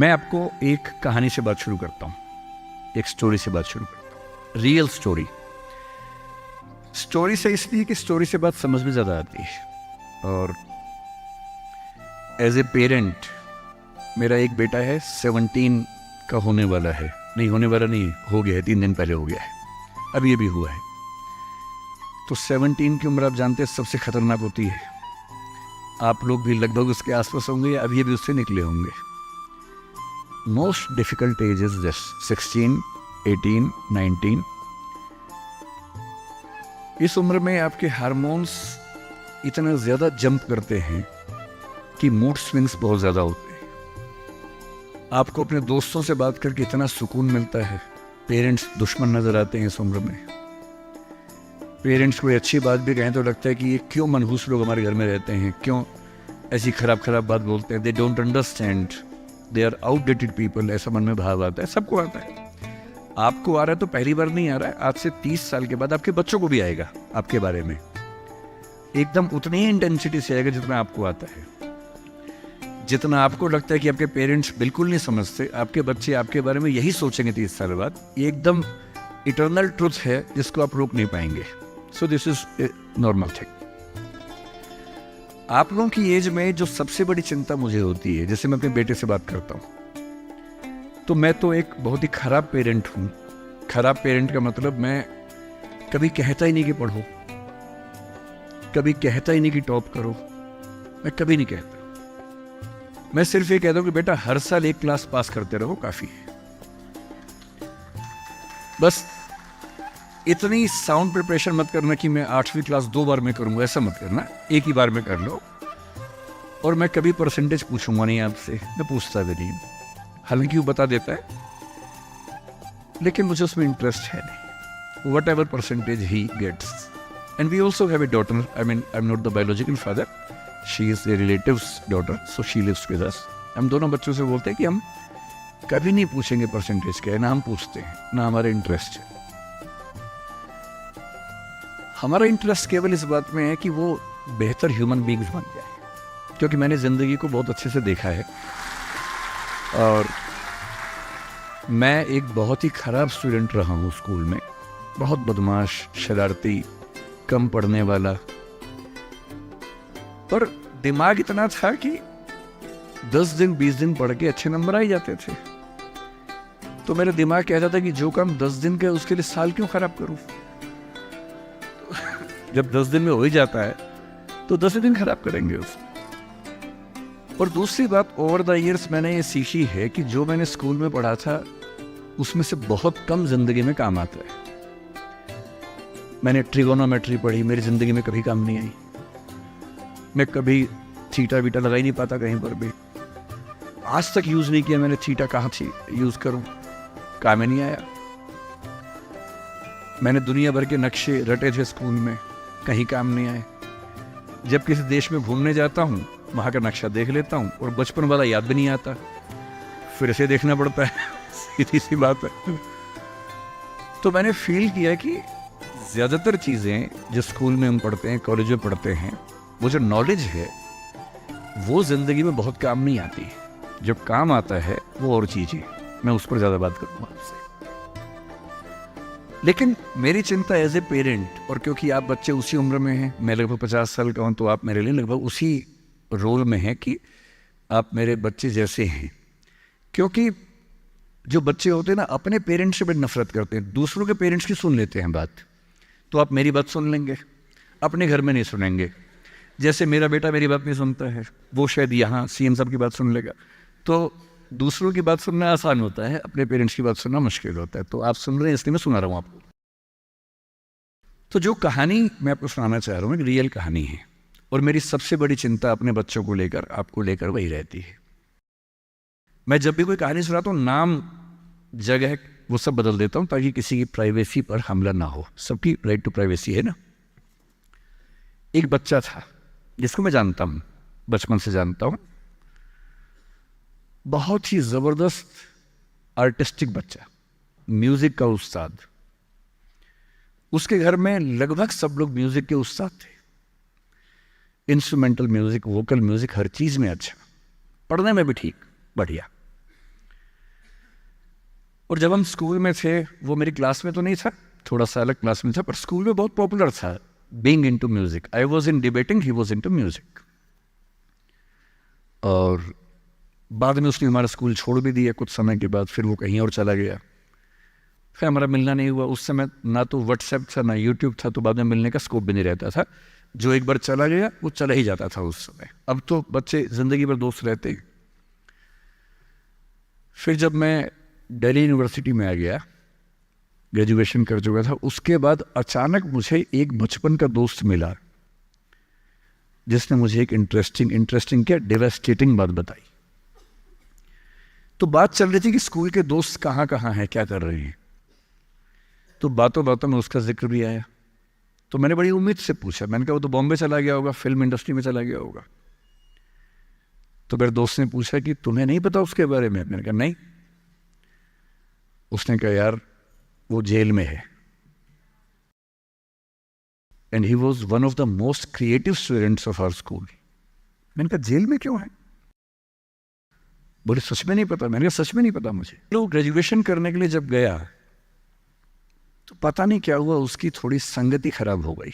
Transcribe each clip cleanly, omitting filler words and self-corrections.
मैं आपको एक कहानी से बात शुरू करता हूँ, एक स्टोरी से बात शुरू करता हूँ। Real story. स्टोरी से इसलिए कि स्टोरी से बात समझ में ज़्यादा आती है। और एज ए पेरेंट, मेरा एक बेटा है, 17 का होने वाला है, नहीं होने वाला नहीं, हो गया है, 3 दिन पहले हो गया है, अब ये भी हुआ है। तो 17 की उम्र आप जानते हैं सबसे खतरनाक होती है। आप लोग भी लगभग उसके आसपास होंगे, अब ये भी उससे निकले होंगे। Most difficult age is this 16, 18, 19। इस उम्र में आपके हार्मोन्स इतना ज़्यादा जंप करते हैं कि मूड स्विंग्स बहुत ज़्यादा होते हैं। आपको अपने दोस्तों से बात करके इतना सुकून मिलता है। पेरेंट्स दुश्मन नज़र आते हैं इस उम्र में। पेरेंट्स कोई अच्छी बात भी कहें तो लगता है कि ये क्यों मनहूस लोग हमारे घर में रहते हैं, क्यों ऐसी खराब खराब बात बोलते हैं। They don't understand, they are outdated people, ऐसा मन में भाव आता है। सबको आता है। आपको आ रहा है तो पहली बार नहीं आ रहा है, आज से 30 साल के बाद आपके बच्चों को भी आएगा आपके बारे में, एकदम उतनी ही इंटेंसिटी से आएगा जितना आपको आता है। जितना आपको लगता है कि आपके पेरेंट्स बिल्कुल नहीं समझते, आपके बच्चे आपके बारे में यही सोचेंगे 30 साल बाद। ये एकदम इटर्नल ट्रुथ है जिसको आप रोक नहीं पाएंगे। So this is a normal thing. आप लोगों की एज में जो सबसे बड़ी चिंता मुझे होती है, जैसे मैं अपने बेटे से बात करता हूँ, तो मैं तो एक बहुत ही खराब पेरेंट हूँ। खराब पेरेंट का मतलब मैं कभी कहता ही नहीं कि पढ़ो, कभी कहता ही नहीं कि टॉप करो, मैं कभी नहीं कहता। मैं सिर्फ ये कहता हूँ कि बेटा हर साल एक क्लास पास करते रहो, काफी है। बस इतनी साउंड प्रिपरेशन मत करना कि मैं 8वीं क्लास 2 बार में करूंगा, ऐसा मत करना, एक ही बार में कर लो। और मैं कभी परसेंटेज पूछूंगा नहीं आपसे, मैं पूछता भी नहीं, हालांकि वो बता देता है, लेकिन मुझे उसमें इंटरेस्ट है नहीं। Whatever percentage he gets. And we also have a daughter, I mean I am not the biological father, she is a relative's daughter, so she lives with us. हम दोनों बच्चों से बोलते हैं कि हम कभी नहीं पूछेंगे परसेंटेज क्या है, ना हम पूछते हैं, ना हमारा इंटरेस्ट है। हमारा इंटरेस्ट केवल इस बात में है कि वो बेहतर ह्यूमन बींग्स बन जाए, क्योंकि मैंने ज़िंदगी को बहुत अच्छे से देखा है। और मैं एक बहुत ही ख़राब स्टूडेंट रहा हूँ स्कूल में, बहुत बदमाश, शरारती, कम पढ़ने वाला। पर दिमाग इतना था कि 10 दिन 20 दिन पढ़ के अच्छे नंबर आ ही जाते थे। तो मेरा दिमाग कहता था कि जो काम 10 दिन का है उसके लिए साल क्यों खराब करूं। जब 10 दिन में हो ही जाता है तो 10 दिन खराब करेंगे उसको। और दूसरी बात, ओवर द ईयर्स मैंने ये सीखी है कि जो मैंने स्कूल में पढ़ा था उसमें से बहुत कम जिंदगी में काम आता है। मैंने ट्रिगोनोमेट्री पढ़ी, मेरी जिंदगी में कभी काम नहीं आई। मैं कभी थीटा वीटा लगा ही नहीं पाता कहीं पर भी, आज तक यूज नहीं किया मैंने। थीटा कहाँ थी यूज करूं, काम ही नहीं आया। मैंने दुनिया भर के नक्शे रटे थे स्कूल में, कहीं काम नहीं आए। जब किसी देश में घूमने जाता हूँ, वहाँ का नक्शा देख लेता हूँ और बचपन वाला याद भी नहीं आता, फिर से देखना पड़ता है। सीधी सी बात है। तो मैंने फील किया कि ज़्यादातर चीज़ें जो स्कूल में हम पढ़ते हैं, कॉलेज में पढ़ते हैं, वो जो नॉलेज है वो ज़िंदगी में बहुत काम नहीं आती। जो काम आता है वो और चीज़ है। मैं उस पर ज़्यादा बात करूँगा आपसे। लेकिन मेरी चिंता एज ए पेरेंट, और क्योंकि आप बच्चे उसी उम्र में हैं, मैं लगभग 50 साल का हूँ, तो आप मेरे लिए लगभग उसी रोल में हैं कि आप मेरे बच्चे जैसे हैं। क्योंकि जो बच्चे होते हैं ना, अपने पेरेंट्स से बड़ी नफरत करते हैं, दूसरों के पेरेंट्स की सुन लेते हैं बात। तो आप मेरी बात सुन लेंगे, अपने घर में नहीं सुनेंगे। जैसे मेरा बेटा मेरी बात नहीं सुनता है, वो शायद यहाँ CM साहब की बात सुन लेगा। तो दूसरों की बात सुनना आसान होता है, अपने पेरेंट्स की बात सुनना मुश्किल होता है। तो आप सुन रहे हैं इसलिए मैं सुना रहा हूँ आपको। तो जो कहानी मैं आपको सुनाना चाह रहा हूँ एक रियल कहानी है, और मेरी सबसे बड़ी चिंता अपने बच्चों को लेकर, आपको लेकर वही रहती है। मैं जब भी कोई कहानी सुनाता हूँ, नाम, जगह, वो सब बदल देता हूँ ताकि किसी की प्राइवेसी पर हमला ना हो। सबकी राइट टू प्राइवेसी है ना। एक बच्चा था जिसको मैं जानता हूँ, बचपन से जानता हूँ, बहुत ही जबरदस्त आर्टिस्टिक बच्चा, म्यूजिक का उस्ताद। उसके घर में लगभग सब लोग म्यूजिक के उस्ताद थे। इंस्ट्रूमेंटल म्यूजिक, वोकल म्यूजिक, हर चीज में अच्छा, पढ़ने में भी ठीक, बढ़िया। और जब हम स्कूल में थे, वो मेरी क्लास में तो नहीं था, थोड़ा सा अलग क्लास में था, पर स्कूल में बहुत पॉपुलर था being into music. I was in debating, he was into music. और बाद में उसने हमारा स्कूल छोड़ भी दिया कुछ समय के बाद, फिर वो कहीं और चला गया, फिर हमारा मिलना नहीं हुआ। उस समय ना तो व्हाट्सएप था ना यूट्यूब था, तो बाद में मिलने का स्कोप भी नहीं रहता था। जो एक बार चला गया वो चला ही जाता था उस समय। अब तो बच्चे ज़िंदगी भर दोस्त रहते हैं। फिर जब मैं दिल्ली यूनिवर्सिटी में आ गया, ग्रेजुएशन कर चुका था, उसके बाद अचानक मुझे एक बचपन का दोस्त मिला जिसने मुझे एक इंटरेस्टिंग क्या डेवास्टेटिंग बात बताई। तो बात चल रही थी कि स्कूल के दोस्त कहाँ कहाँ हैं, क्या कर रहे हैं। तो बातों बातों में उसका जिक्र भी आया। तो मैंने बड़ी उम्मीद से पूछा, मैंने कहा वो तो बॉम्बे चला गया होगा, फिल्म इंडस्ट्री में चला गया होगा। तो मेरे दोस्त ने पूछा कि तुम्हें नहीं पता उसके बारे में? मैंने कहा नहीं। उसने कहा यार वो जेल में है, and he was one of the most creative students of our school. मैंने कहा जेल में क्यों है? बोले सच में नहीं पता। मैंने कहा सच में नहीं पता मुझे। लोग ग्रेजुएशन करने के लिए जब गया तो पता नहीं क्या हुआ, उसकी थोड़ी संगति खराब हो गई।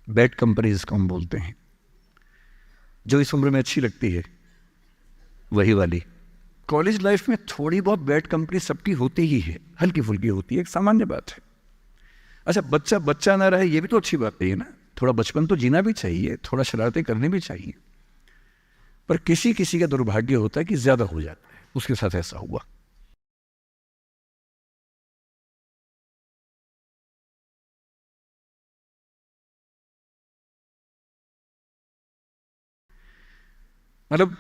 बैड कंपनी जिसको हम बोलते हैं, जो इस उम्र में अच्छी लगती है, वही वाली। कॉलेज लाइफ में थोड़ी बहुत बैड कंपनी सबकी होती ही है, हल्की फुल्की होती है, एक सामान्य बात है। अच्छा, बच्चा बच्चा ना रहे ये भी तो अच्छी बात नहीं है ना। थोड़ा बचपन तो जीना भी चाहिए, थोड़ा शरारतें करनी भी चाहिए। पर किसी किसी का दुर्भाग्य होता है कि ज्यादा हो जाता है। उसके साथ ऐसा हुआ। मतलब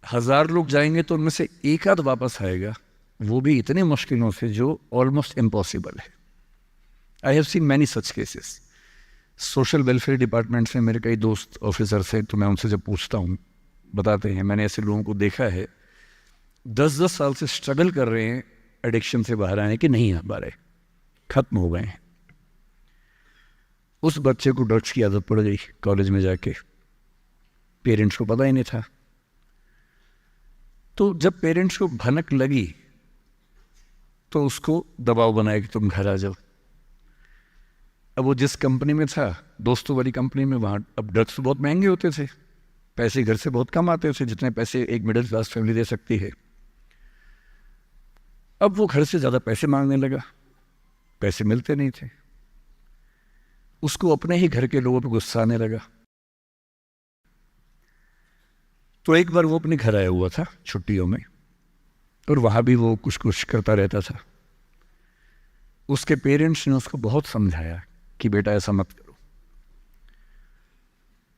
1000 लोग जाएंगे तो उनमें से एक आध वापस आएगा, वो भी इतने मुश्किलों से जो ऑलमोस्ट इम्पॉसिबल है। I have seen many such cases. Social welfare department से मेरे कई दोस्त ऑफिसर्स हैं, तो मैं उनसे जब पूछता हूँ बताते हैं मैंने ऐसे लोगों को देखा है 10-10 साल से स्ट्रगल कर रहे हैं एडिक्शन से बाहर आने की, नहीं आ पा रहे, खत्म हो गए हैं। उस बच्चे को ड्रग्स की आदत पड़ गई कॉलेज में जाके, पेरेंट्स को पता ही नहीं था। तो जब पेरेंट्स को भनक लगी तो उसको दबाव बनाया कि तुम घर आ जाओ। अब वो जिस कंपनी में था, दोस्तों वाली कंपनी में, वहाँ अब ड्रग्स तो बहुत महंगे होते थे, पैसे घर से बहुत कम आते थे, जितने पैसे एक मिडिल क्लास फैमिली दे सकती है। अब वो घर से ज़्यादा पैसे मांगने लगा, पैसे मिलते नहीं थे। उसको अपने ही घर के लोगों पर गुस्सा आने लगा। तो एक बार वो अपने घर आया हुआ था छुट्टियों में, और वहाँ भी वो कुछ कुछ करता रहता था। उसके पेरेंट्स ने उसको बहुत समझाया कि बेटा ऐसा मत करो,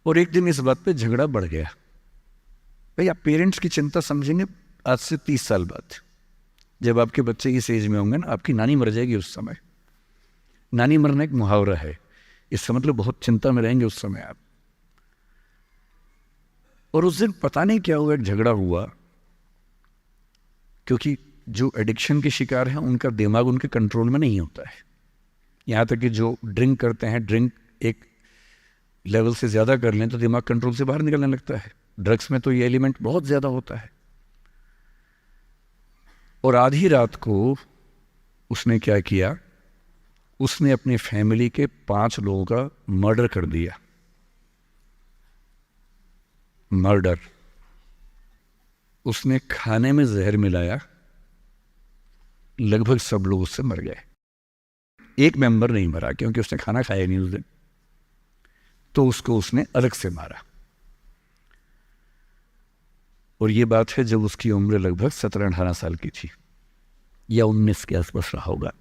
और एक दिन इस बात पे झगड़ा बढ़ गया। भाई आप पेरेंट्स की चिंता समझेंगे आज से 30 साल बाद, जब आपके बच्चे इस एज में होंगे ना, आपकी नानी मर जाएगी उस समय। नानी मरना एक मुहावरा है, इसका मतलब बहुत चिंता में रहेंगे उस समय आप। और उस दिन पता नहीं क्या हुआ, एक झगड़ा हुआ, क्योंकि जो एडिक्शन के शिकार हैं उनका दिमाग उनके कंट्रोल में नहीं होता है। यहाँ तक कि जो ड्रिंक करते हैं, ड्रिंक एक लेवल से ज़्यादा कर लें तो दिमाग कंट्रोल से बाहर निकलने लगता है। ड्रग्स में तो ये एलिमेंट बहुत ज़्यादा होता है। और आधी रात को उसने क्या किया, उसने अपनी फैमिली के 5 लोगों का मर्डर कर दिया। मर्डर। उसने खाने में जहर मिलाया, लगभग सब लोग उससे मर गए। एक मेंबर नहीं मरा क्योंकि उसने खाना खाया नहीं उस दिन, तो उसको उसने अलग से मारा। और ये बात है जब उसकी उम्र लगभग 17-18 साल की थी, या 19 के आसपास रहा होगा।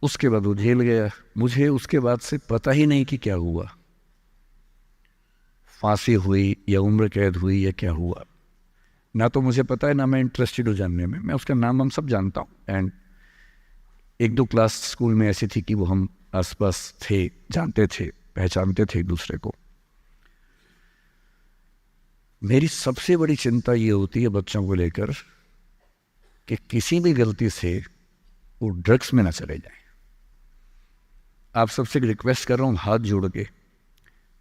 उसके बाद वो जेल गया। मुझे उसके बाद से पता ही नहीं कि क्या हुआ, फांसी हुई या उम्र कैद हुई या क्या हुआ, ना तो मुझे पता है, ना मैं इंटरेस्टेड हूँ जानने में। मैं उसका नाम हम सब जानता हूँ, एंड 1-2 क्लास स्कूल में ऐसी थी कि वो हम आसपास थे, जानते थे, पहचानते थे एक दूसरे को। मेरी सबसे बड़ी चिंता ये होती है बच्चों को लेकर कि किसी भी गलती से वो ड्रग्स में ना चले जाएं। आप सबसे रिक्वेस्ट कर रहा हूँ हाथ जोड़ के,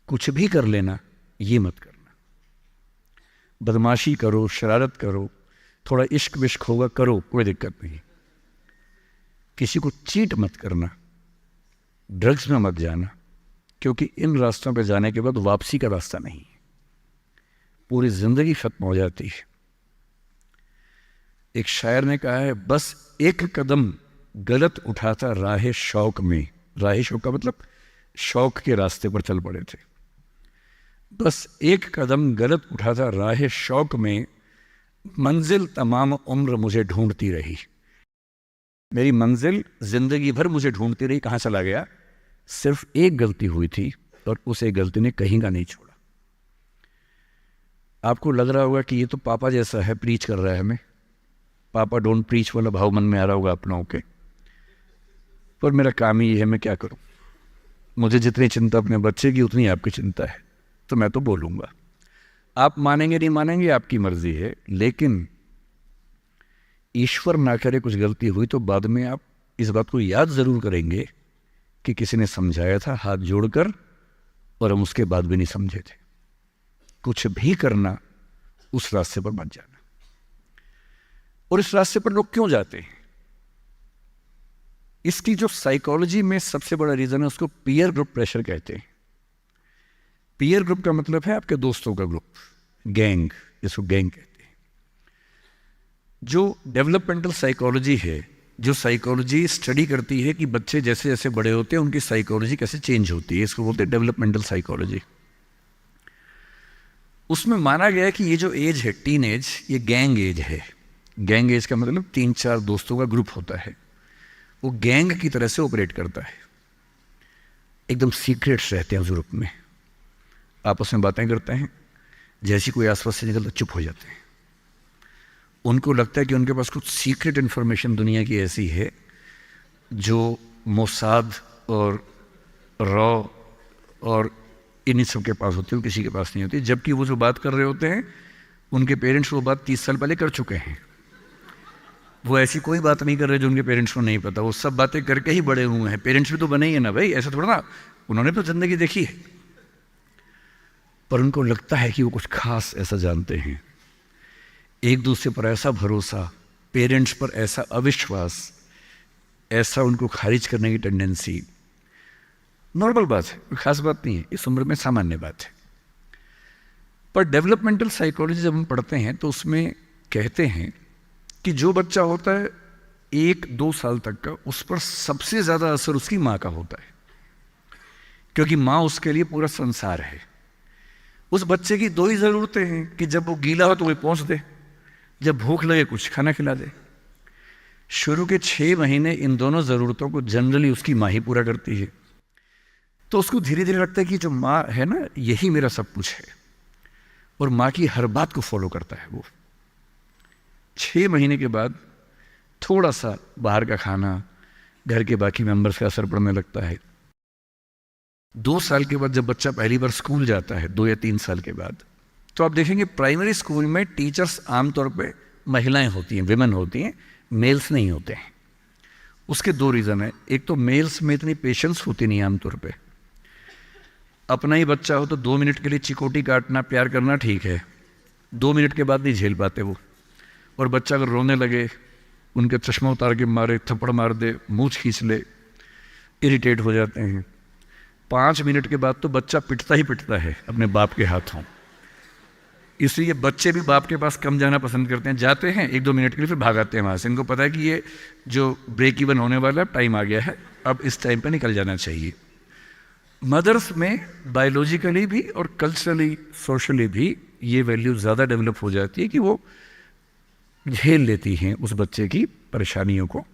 कुछ भी कर लेना, ये मत करना। बदमाशी करो, शरारत करो, थोड़ा इश्क विश्क होगा, करो, कोई दिक्कत नहीं। किसी को चीट मत करना, ड्रग्स में मत जाना, क्योंकि इन रास्तों पे जाने के बाद वापसी का रास्ता नहीं है, पूरी ज़िंदगी ख़त्म हो जाती है। एक शायर ने कहा है, बस एक कदम गलत उठाता राह शौक में, राह शौक का मतलब शौक के रास्ते पर चल पड़े थे, बस एक कदम गलत उठाता राह शौक में, मंजिल तमाम उम्र मुझे ढूंढती रही। मेरी मंजिल जिंदगी भर मुझे ढूंढती रही, कहाँ चला गया? सिर्फ एक गलती हुई थी और उस एक गलती ने कहीं का नहीं छोड़ा। आपको लग रहा होगा कि ये तो पापा जैसा है, प्रीच कर रहा है हमें, पापा डोंट प्रीच वाला भाव मन में आ रहा होगा आप लोगों के, पर मेरा काम ही है, मैं क्या करूं? मुझे जितनी चिंता अपने बच्चे की उतनी आपकी चिंता है, तो मैं तो बोलूँगा। आप मानेंगे नहीं मानेंगे आपकी मर्जी है, लेकिन ईश्वर ना करे कुछ गलती हुई तो बाद में आप इस बात को याद ज़रूर करेंगे कि किसी ने समझाया था हाथ जोड़कर, और हम उसके बाद भी नहीं समझे थे। कुछ भी करना, उस रास्ते पर मत जाना। और इस रास्ते पर लोग क्यों जाते हैं? इसकी जो साइकोलॉजी में सबसे बड़ा रीज़न है, उसको पीयर ग्रुप प्रेशर कहते हैं। पीयर ग्रुप का मतलब है आपके दोस्तों का ग्रुप, गैंग, जिसको गैंग कहते हैं। जो डेवलपमेंटल साइकोलॉजी है, जो साइकोलॉजी स्टडी करती है कि बच्चे जैसे जैसे बड़े होते हैं उनकी साइकोलॉजी कैसे चेंज होती है, इसको बोलते हैं डेवलपमेंटल साइकोलॉजी। उसमें माना गया है कि ये जो एज है, टीन एज, ये गैंग एज है। गैंग एज का मतलब 3-4 दोस्तों का ग्रुप होता है, वो गैंग की तरह से ऑपरेट करता है। एकदम सीक्रेट्स रहते हैं उस ग्रुप में, आपस में बातें करते हैं, जैसी कोई आसपास से निकलता चुप हो जाते हैं। उनको लगता है कि उनके पास कुछ सीक्रेट इन्फॉर्मेशन दुनिया की ऐसी है जो मोसाद और रॉ और इन्हीं सब के पास होती है, किसी के पास नहीं होती। जबकि वो जो बात कर रहे होते हैं, उनके पेरेंट्स वो बात 30 साल पहले कर चुके हैं। वो ऐसी कोई बात नहीं कर रहे जो उनके पेरेंट्स को नहीं पता, वो सब बातें करके ही बड़े हुए हैं। पेरेंट्स भी तो बने ही है ना भाई, ऐसा थोड़ा ना, उन्होंने तो ज़िंदगी देखी है, पर उनको लगता है कि वो कुछ खास ऐसा जानते हैं। एक दूसरे पर ऐसा भरोसा, पेरेंट्स पर ऐसा अविश्वास, ऐसा उनको खारिज करने की टेंडेंसी, नॉर्मल बात है, कोई खास बात नहीं है, इस उम्र में सामान्य बात है। पर डेवलपमेंटल साइकोलॉजी जब हम पढ़ते हैं तो उसमें कहते हैं कि जो बच्चा होता है 1-2 साल तक का, उस पर सबसे ज़्यादा असर उसकी माँ का होता है, क्योंकि माँ उसके लिए पूरा संसार है। उस बच्चे की 2 ही ज़रूरतें हैं कि जब वो गीला हो तो वो पहुँच दे, जब भूख लगे कुछ खाना खिला दे। शुरू के 6 महीने इन दोनों ज़रूरतों को जनरली उसकी माँ ही पूरा करती है। तो उसको धीरे धीरे लगता है कि जो माँ है ना, यही मेरा सब कुछ है, और माँ की हर बात को फॉलो करता है वो। 6 महीने के बाद थोड़ा सा बाहर का खाना, घर के बाकी मेंबर्स का असर पड़ने लगता है। 2 साल के बाद जब बच्चा पहली बार स्कूल जाता है, 2 या 3 साल के बाद, तो आप देखेंगे प्राइमरी स्कूल में टीचर्स आमतौर पे महिलाएं होती हैं, विमेन होती हैं, मेल्स नहीं होते हैं। उसके 2 रीज़न है। एक तो मेल्स में इतनी पेशेंस होती नहीं आमतौर पे। अपना ही बच्चा हो तो 2 मिनट के लिए चिकोटी काटना, प्यार करना ठीक है, 2 मिनट के बाद नहीं झेल पाते वो। और बच्चा अगर रोने लगे, उनके चश्मा उतार के मारे, थप्पड़ मार दे, मूंछ खींच ले, इरिटेट हो जाते हैं। 5 मिनट के बाद तो बच्चा पिटता ही पिटता है अपने बाप के हाथों। इसलिए बच्चे भी बाप के पास कम जाना पसंद करते हैं, जाते हैं 1-2 मिनट के लिए, फिर भागाते हैं वहाँ से। इनको पता है कि ये जो ब्रेक इवन होने वाला टाइम आ गया है, अब इस टाइम पर निकल जाना चाहिए। मदर्स में बायोलॉजिकली भी और कल्चरली, सोशली भी ये वैल्यू ज़्यादा डेवलप हो जाती है कि वो झेल लेती हैं उस बच्चे की परेशानियों को।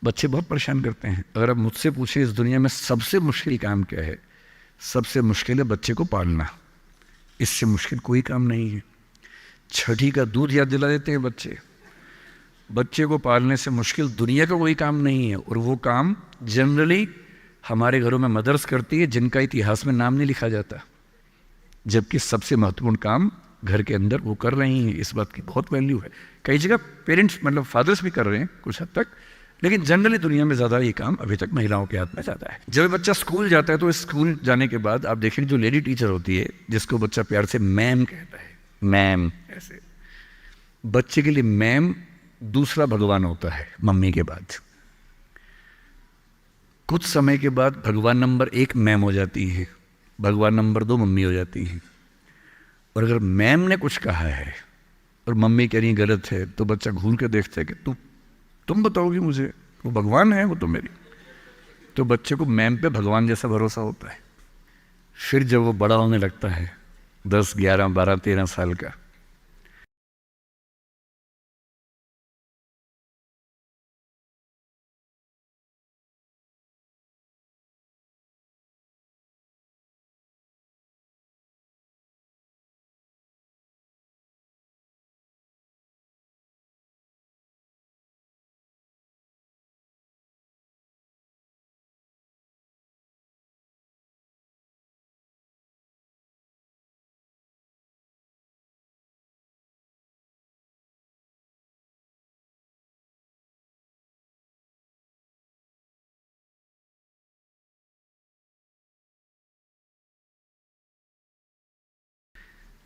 बच्चे बहुत परेशान करते हैं। अगर आप मुझसे पूछें इस दुनिया में सबसे मुश्किल काम क्या है, सबसे मुश्किल है बच्चे को पालना। इससे मुश्किल कोई काम नहीं है। छठी का दूध याद दिला देते हैं बच्चे। बच्चे को पालने से मुश्किल दुनिया का कोई काम नहीं है, और वो काम जनरली हमारे घरों में मदर्स करती है, जिनका इतिहास में नाम नहीं लिखा जाता, जबकि सबसे महत्वपूर्ण काम घर के अंदर वो कर रही हैं। इस बात की बहुत वैल्यू है। कई जगह पेरेंट्स मतलब फादर्स भी कर रहे हैं कुछ हद तक, लेकिन जनरली दुनिया में ज़्यादा ये काम अभी तक महिलाओं के हाथ में ज़्यादा है। जब बच्चा स्कूल जाता है तो स्कूल जाने के बाद आप देखेंगे जो लेडी टीचर होती है, जिसको बच्चा प्यार से मैम कहता है, मैम, ऐसे बच्चे के लिए मैम दूसरा भगवान होता है मम्मी के बाद। कुछ समय के बाद भगवान नंबर 1 मैम हो जाती है, भगवान नंबर 2 मम्मी हो जाती है। और अगर मैम ने कुछ कहा है और मम्मी कह रही गलत है, तो बच्चा घूर के देखता है कि तुम बताओगी मुझे, वो भगवान है वो तो मेरी। तो बच्चे को मैम पे भगवान जैसा भरोसा होता है। फिर जब वो बड़ा होने लगता है 10, 11, 12, 13 साल का,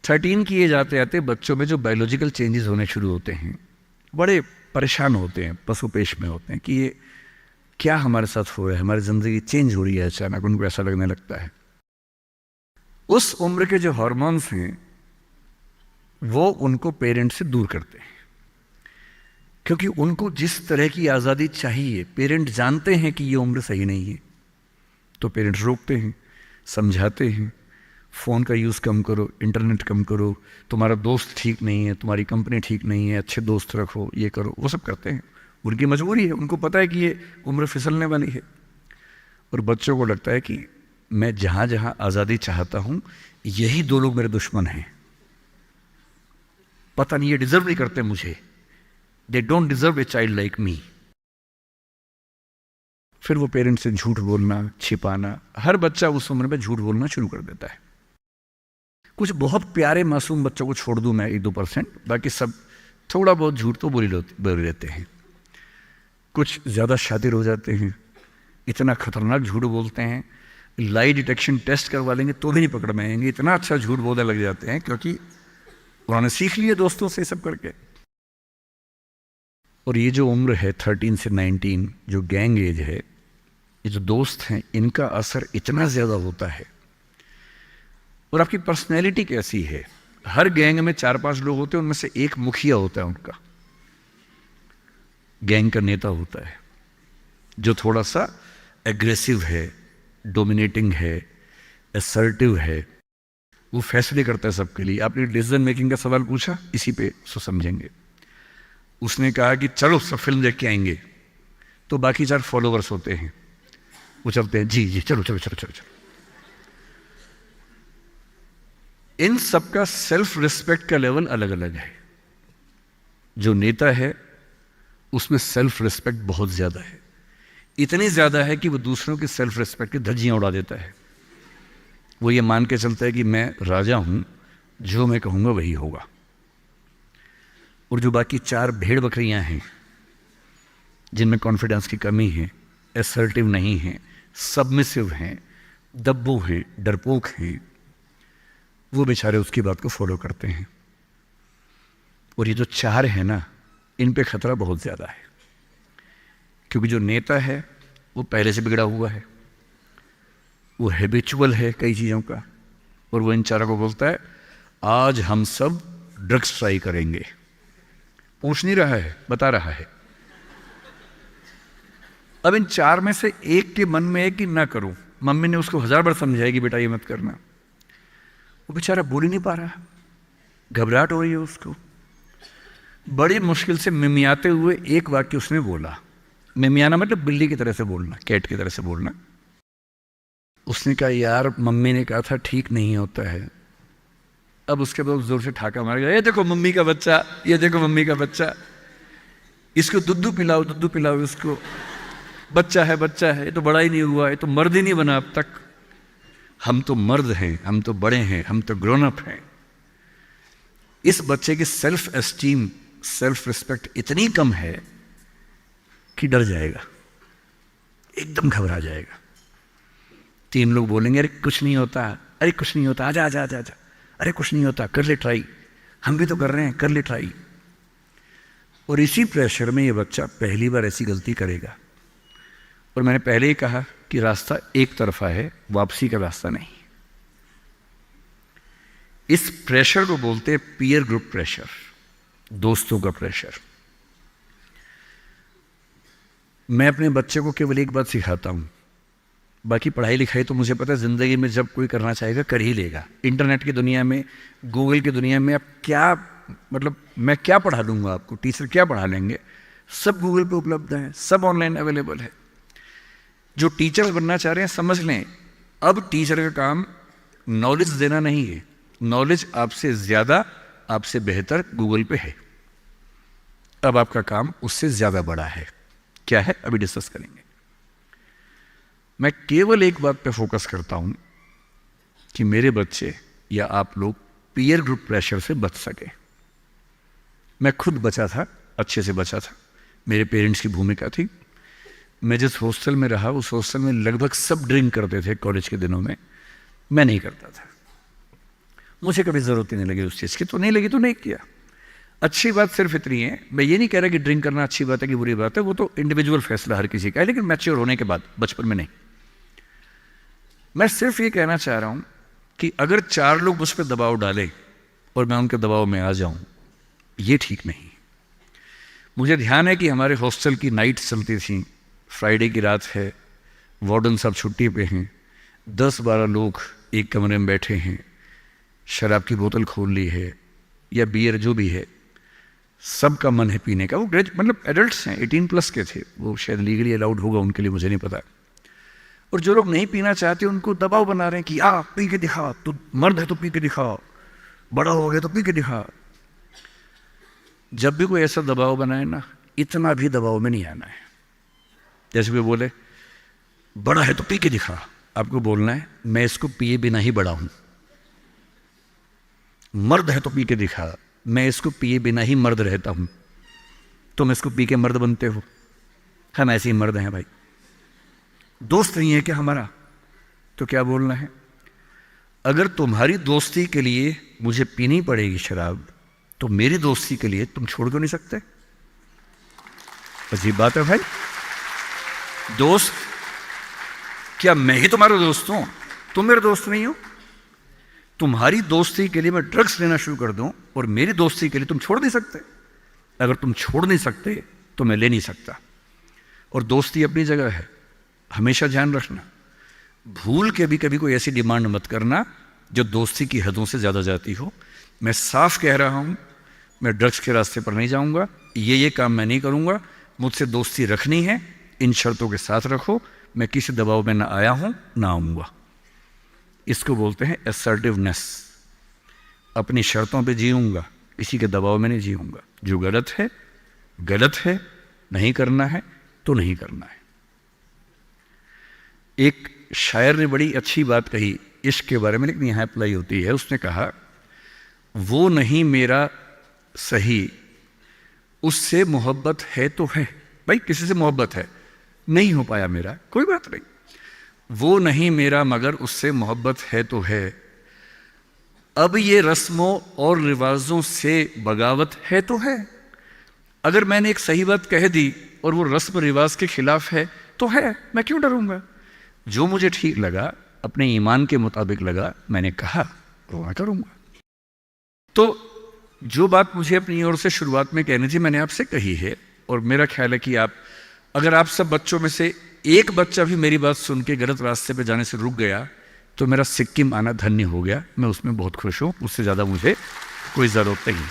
थर्टीन की एज आते आते बच्चों में जो बायोलॉजिकल चेंजेस होने शुरू होते हैं, बड़े परेशान होते हैं, पशुपेश में होते हैं कि ये क्या हमारे साथ हो रहा है, हमारी ज़िंदगी चेंज हो रही है। अचानक उनको ऐसा लगने लगता है। उस उम्र के जो हार्मोन्स हैं वो उनको पेरेंट्स से दूर करते हैं, क्योंकि उनको जिस तरह की आज़ादी चाहिए, पेरेंट जानते हैं कि ये उम्र सही नहीं है, तो पेरेंट्स रोकते हैं, समझाते हैं, फ़ोन का यूज़ कम करो, इंटरनेट कम करो, तुम्हारा दोस्त ठीक नहीं है, तुम्हारी कंपनी ठीक नहीं है, अच्छे दोस्त रखो, ये करो, वो सब करते हैं। उनकी मजबूरी है, उनको पता है कि ये उम्र फिसलने वाली है। और बच्चों को लगता है कि मैं जहाँ जहाँ आज़ादी चाहता हूँ, यही 2 लोग मेरे दुश्मन हैं, पता नहीं ये डिज़र्व नहीं करते मुझे, they don't deserve a child like me. फिर वो पेरेंट्स से झूठ बोलना, छिपाना, हर बच्चा उस उम्र में झूठ बोलना शुरू कर देता है। कुछ बहुत प्यारे मासूम बच्चों को छोड़ दूं मैं 1-2%, बाकी सब थोड़ा बहुत झूठ तो बोल लेते हैं। कुछ ज़्यादा शातिर हो जाते हैं, इतना खतरनाक झूठ बोलते हैं, लाई डिटेक्शन टेस्ट करवा लेंगे तो भी नहीं पकड़ में आएंगे, इतना अच्छा झूठ बोलने लग जाते हैं, क्योंकि उन्होंने सीख लिया दोस्तों से सब करके। और ये जो उम्र है 13 से 19, जो गैंग एज है, ये जो दोस्त हैं, इनका असर इतना ज़्यादा होता है। और आपकी पर्सनैलिटी कैसी है, हर गैंग में 4-5 लोग होते हैं, उनमें से एक मुखिया होता है, उनका गैंग का नेता होता है, जो थोड़ा सा एग्रेसिव है, डोमिनेटिंग है, असर्टिव है, वो फैसले करता है सबके लिए। आपने डिसीजन मेकिंग का सवाल पूछा, इसी पे सो समझेंगे। उसने कहा कि चलो सब फिल्म देख के आएंगे, तो बाकी 4 फॉलोवर्स होते हैं, वो चलते हैं, जी जी चलो चलो चलो चलो चलो। इन सबका सेल्फ रिस्पेक्ट का लेवल अलग अलग है। जो नेता है उसमें सेल्फ रिस्पेक्ट बहुत ज़्यादा है, इतनी ज़्यादा है कि वो दूसरों की सेल्फ रिस्पेक्ट की धज्जियाँ उड़ा देता है। वो ये मान के चलता है कि मैं राजा हूँ, जो मैं कहूँगा वही होगा। और जो बाकी 4 भेड़ बकरियाँ हैं, जिनमें कॉन्फिडेंस की कमी है, असर्टिव नहीं है, सबमिसिव हैं, दब्बू हैं, डरपोक हैं, वो बेचारे उसकी बात को फॉलो करते हैं। और ये जो 4 है ना, इन पे खतरा बहुत ज़्यादा है, क्योंकि जो नेता है वो पहले से बिगड़ा हुआ है, वो हैबिचुअल है कई चीज़ों का, और वो इन 4 को बोलता है आज हम सब ड्रग्स ट्राई करेंगे। पूछ नहीं रहा है, बता रहा है। अब इन 4 में से एक के मन में है कि ना करूं, मम्मी ने उसको 1000 बार समझाएगी बेटा ये मत करना, वो बेचारा बोल ही नहीं पा रहा, घबराहट हो रही है उसको। बड़ी मुश्किल से मिमियाते हुए एक वाक्य उसने बोला। मिमियाना मतलब बिल्ली की तरह से बोलना, कैट की तरह से बोलना। उसने कहा यार मम्मी ने कहा था ठीक नहीं होता है। अब उसके बाद जोर से ठाका मार गया, ये देखो मम्मी का बच्चा, ये देखो मम्मी का बच्चा, इसको दुद्धू पिलाओ इसको, बच्चा है, ये तो बड़ा ही नहीं हुआ, ये तो मर्द ही नहीं बना अब तक। हम तो मर्द हैं, हम तो बड़े हैं, हम तो ग्रोन अप हैं। इस बच्चे की सेल्फ एस्टीम, सेल्फ रिस्पेक्ट इतनी कम है कि डर जाएगा, एकदम घबरा जाएगा। 3 लोग बोलेंगे अरे कुछ नहीं होता, अरे कुछ नहीं होता, आजा आजा आजा आजा, अरे कुछ नहीं होता, कर ले ट्राई, हम भी तो कर रहे हैं, कर ले ट्राई। और इसी प्रेशर में ये बच्चा पहली बार ऐसी गलती करेगा। और मैंने पहले ही कहा कि रास्ता एक तरफा है, वापसी का रास्ता नहीं। इस प्रेशर को बोलते हैं पीयर ग्रुप प्रेशर, दोस्तों का प्रेशर। मैं अपने बच्चे को केवल एक बात सिखाता हूं, बाकी पढ़ाई लिखाई तो मुझे पता है ज़िंदगी में जब कोई करना चाहेगा कर ही लेगा। इंटरनेट की दुनिया में, गूगल की दुनिया में, अब क्या मतलब मैं क्या पढ़ा दूंगा आपको, टीचर क्या पढ़ा लेंगे, सब गूगल पे उपलब्ध है, सब ऑनलाइन अवेलेबल है। जो टीचर बनना चाह रहे हैं समझ लें, अब टीचर का काम नॉलेज देना नहीं है, नॉलेज आपसे ज़्यादा, आपसे बेहतर गूगल पे है। अब आपका काम उससे ज़्यादा बड़ा है। क्या है अभी डिस्कस करेंगे। मैं केवल एक बात पे फोकस करता हूं कि मेरे बच्चे या आप लोग पीयर ग्रुप प्रेशर से बच सके। मैं खुद बचा था, अच्छे से बचा था, मेरे पेरेंट्स की भूमिका थी। मैं जिस हॉस्टल में रहा उस हॉस्टल में लगभग सब ड्रिंक करते थे कॉलेज के दिनों में, मैं नहीं करता था। मुझे कभी ज़रूरत ही नहीं लगी उस चीज़ की, तो नहीं लगी तो नहीं किया। अच्छी बात सिर्फ इतनी है, मैं ये नहीं कह रहा कि ड्रिंक करना अच्छी बात है कि बुरी बात है, वो तो इंडिविजुअल फैसला हर किसी का है, लेकिन मैच्योर होने के बाद, बचपन में नहीं। मैं सिर्फ ये कहना चाह रहा हूं कि अगर 4 लोग मुझ पर दबाव डालें और मैं उनके दबाव में आ जाऊं, ये ठीक नहीं। मुझे ध्यान है कि हमारे हॉस्टल की नाइट चलती थी, फ्राइडे की रात है, वार्डन साहब छुट्टी पे हैं, 10-12 लोग एक कमरे में बैठे हैं, शराब की बोतल खोल ली है या बियर जो भी है, सबका मन है पीने का। वो मतलब एडल्ट्स हैं, 18+ के थे, वो शायद लीगली अलाउड होगा उनके लिए, मुझे नहीं पता। और जो लोग नहीं पीना चाहते उनको दबाव बना रहे हैं कि आ पी के दिखा, तो मर्द है तो पी के दिखा, बड़ा हो गया तो पी के दिखा। जब भी कोई ऐसा दबाव बनाए ना, इतना भी दबाव में नहीं आना है। जैसे कोई बोले बड़ा है तो पी के दिखा, आपको बोलना है मैं इसको पिए बिना ही बड़ा हूं। मर्द है तो पी के दिखा, मैं इसको पिए बिना ही मर्द रहता हूं। तुम इसको पी के मर्द बनते हो, हम ऐसे ही मर्द हैं भाई। दोस्त नहीं है क्या हमारा, तो क्या बोलना है? अगर तुम्हारी दोस्ती के लिए मुझे पीनी पड़ेगी शराब, तो मेरी दोस्ती के लिए तुम छोड़ क्यों नहीं सकते? अजीब बात है भाई। दोस्त, क्या मैं ही तुम्हारा दोस्त हूं? तुम मेरे दोस्त नहीं हो? तुम्हारी दोस्ती के लिए मैं ड्रग्स लेना शुरू कर दूं और मेरी दोस्ती के लिए तुम छोड़ नहीं सकते? अगर तुम छोड़ नहीं सकते तो मैं ले नहीं सकता। और दोस्ती अपनी जगह है, हमेशा ध्यान रखना। भूल के भी कभी कोई ऐसी डिमांड मत करना जो दोस्ती की हदों से ज़्यादा जाती हो। मैं साफ कह रहा हूं, मैं ड्रग्स के रास्ते पर नहीं जाऊंगा, ये काम मैं नहीं करूंगा। मुझसे दोस्ती रखनी है, इन शर्तों के साथ रखो। मैं किसी दबाव में ना आया हूं ना आऊंगा। इसको बोलते हैं असर्टिवनेस। अपनी शर्तों पे जीऊंगा, किसी के दबाव में नहीं जीऊंगा। जो गलत है गलत है, नहीं करना है तो नहीं करना है। एक शायर ने बड़ी अच्छी बात कही इश्क के बारे में, लेकिन यहाँ अप्लाई होती है। उसने कहा, वो नहीं मेरा सही, उससे मोहब्बत है तो है। भाई किसी से मोहब्बत है, नहीं हो पाया मेरा, कोई बात नहीं। वो नहीं मेरा मगर उससे मोहब्बत है तो है। अब ये रस्मों और रिवाजों से बगावत है तो है। अगर मैंने एक सही बात कह दी और वो रस्म रिवाज के खिलाफ है तो है, मैं क्यों डरूंगा? जो मुझे ठीक लगा, अपने ईमान के मुताबिक लगा, मैंने कहा वो मैं करूंगा। तो जो बात मुझे अपनी ओर से शुरुआत में कहनी थी मैंने आपसे कही है। और मेरा ख्याल है कि अगर आप सब बच्चों में से एक बच्चा भी मेरी बात सुन के गलत रास्ते पे जाने से रुक गया तो मेरा सिक्किम आना धन्य हो गया। मैं उसमें बहुत खुश हूं, उससे ज़्यादा मुझे कोई ज़रूरत नहीं।